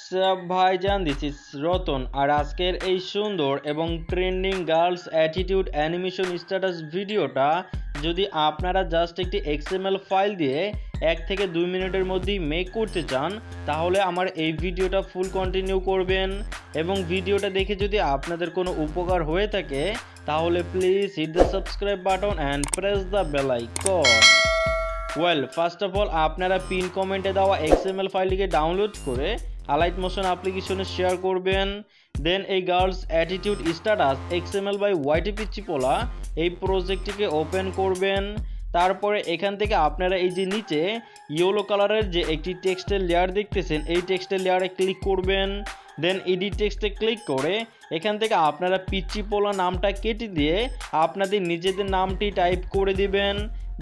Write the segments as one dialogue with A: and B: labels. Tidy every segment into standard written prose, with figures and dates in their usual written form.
A: WhatsApp ভাইজান, this is Ratan. আর আজকের এই সুন্দর এবং trending girls attitude animation status ভিডিওটা যদি আপনারা জাস্ট একটি XML ফাইল দিয়ে 1 থেকে 2 মিনিটের মধ্যেই মেক করতে চান, তাহলে আমার এই ভিডিওটা ফুল কন্টিনিউ করবেন। এবং ভিডিওটা দেখে যদি আপনাদের কোনো উপকার হয়ে থাকে, তাহলে please hit the subscribe button and press the bell icon. Well, first of all আপনারা পিন কমেন্টে দেওয়া XML ফাইলটিকে ডাউনলোড করে Alight মোশন অ্যাপ্লিকেশনে শেয়ার করবেন। দেন এই girls attitude status XML by পিচ্চি পোলা এই প্রজেক্টটিকে ওপেন করবেন। তারপরে এখান থেকে আপনারা এই যে নিচে ইয়েলো কালারের যে একটি টেক্সটের লেয়ার দেখতেছেন, এই টেক্সটের লেয়ারে ক্লিক করবেন। দেন এডিট টেক্সটে ক্লিক করে এখান থেকে আপনারা পিচ্চি পোলা নামটা কেটে দিয়ে আপনাদের নিজেদের নামটি টাইপ করে দিবেন।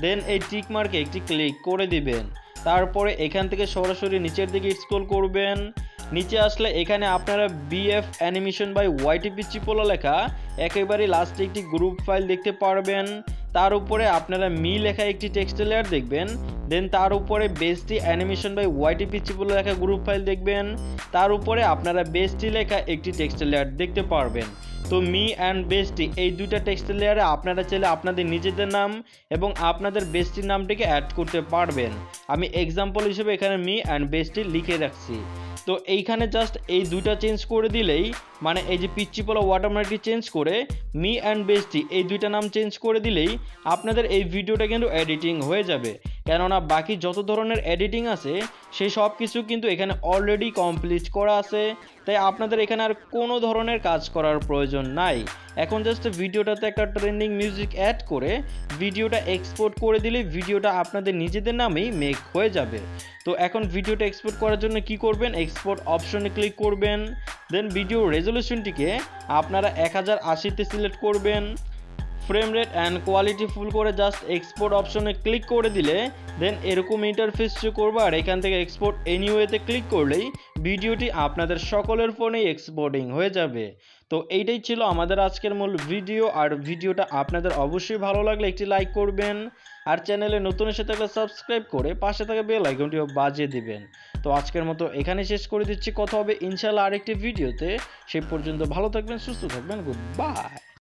A: দেন এই টিক মার্কে একটি ক্লিক করে দিবেন। তারপরে এখান থেকে সরাসরি নিচের দিকে স্ক্রল করবেন। নিচে আসলে এখানে আপনারা BF অ্যানিমেশন বাই পিচ্চি পোলা লেখা একেবারে লাস্টে একটি গ্রুপ ফাইল দেখতে পারবেন। তার উপরে আপনারা মি লেখা একটি টেক্সট লেয়ার দেখবেন। দেন তার উপরে বেস্টি অ্যানিমেশন বাই পিচ্চি পোলা লেখা গ্রুপ ফাইল দেখবেন। তার উপরে আপনারা বেস্টি লেখা একটি টেক্সট লেয়ার দেখতে পারবেন। তো মি অ্যান্ড বেস্টি এই দুইটা টেক্সট লেয়ারে আপনারা চাইলে আপনাদের নিজেদের নাম এবং আপনাদের বেস্টির নামটিকে অ্যাড করতে পারবেন। আমি এক্সাম্পল হিসেবে এখানে মি অ্যান্ড বেস্টি লিখে রাখছি। তো এইখানে জাস্ট এই দুইটা চেঞ্জ করে দিলেই, মানে এই যে পিচ্চি পোলা ওয়াটারমার্কটি চেঞ্জ করে মি অ্যান্ড বেস্টি এই দুইটা নাম চেঞ্জ করে দিলেই আপনাদের এই ভিডিওটা কিন্তু এডিটিং হয়ে যাবে। কেননা বাকি যত ধরনের এডিটিং আছে সেই সব কিছু কিন্তু এখানে অলরেডি কমপ্লিট করা আছে, তাই আপনাদের এখানে আর কোনো ধরনের কাজ করার প্রয়োজন নাই। এখন জাস্ট ভিডিওটাতে একটা ট্রেন্ডিং মিউজিক অ্যাড করে ভিডিওটা এক্সপোর্ট করে দিলে ভিডিওটা আপনাদের নিজেদের নামেই মেক হয়ে যাবে। তো এখন ভিডিওটা এক্সপোর্ট করার জন্য কি করবেন, এক্সপোর্ট অপশনে ক্লিক করবেন। দেন ভিডিও রেজলিউশনটিকে আপনারা 1080তে সিলেক্ট করবেন। Frame rate and quality full করে জাস্ট এক্সপোর্ট অপশনে ক্লিক করে দিলে দেন এরকম ইন্টারফেস শো করবে। আর এখান থেকে এক্সপোর্ট এনিওয়েতে ক্লিক করলেই ভিডিওটি আপনাদের সকলের ফোনেই এক্সপোর্টিং হয়ে যাবে। তো এইটাই ছিল আমাদের আজকের মূল ভিডিও। আর ভিডিওটা আপনাদের অবশ্যই ভালো লাগলে একটি লাইক করবেন, আর চ্যানেলে নতুন এসে থাকলে সাবস্ক্রাইব করে পাশে থাকা বেল আইকনটিও বাজিয়ে দিবেন। তো আজকের মতো এখানে শেষ করে দিচ্ছি, কথা হবে ইনশাআল্লাহ আরেকটি ভিডিওতে। সেই পর্যন্ত ভালো থাকবেন, সুস্থ থাকবেন, গুড বাই।